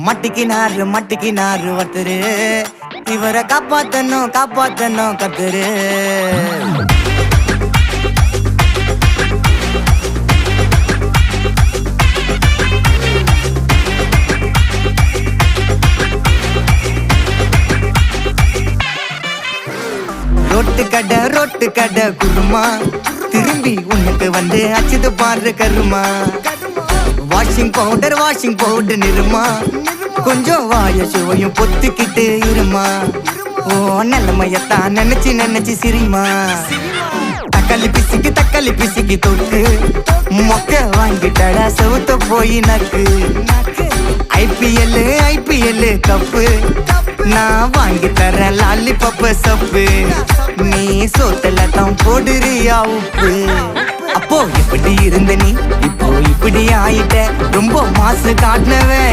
மட்டிக்கினாரு ஒருத்தரு இவரை காப்பாத்தணும் கத்துரு ரொட்டு கடை குருமா திரும்பி உனக்கு வந்து அச்சுது பாரு கருமா வாஷிங் பவுடர் நிறுமா கொஞ்சம் வாய சுவையும் பொத்துக்கிட்டு இருமா ஓ நிலைமையத்தான் நினைச்சு சிரிமா தக்காளி பிசிக்கி தொட்டு மொக்க வாங்கிட்டடா செவுத்த போய் நக்கு ஐபிஎல் கப்பு நான் வாங்கி தரேன் லாலிபப்பு சப்பு நீ சோத்தல தான் போடுறியா உப்பு அப்போ இப்படி இருந்த நீ இப்போ இப்படி ஆயிட்ட ரொம்ப மாசு காட்டினவன்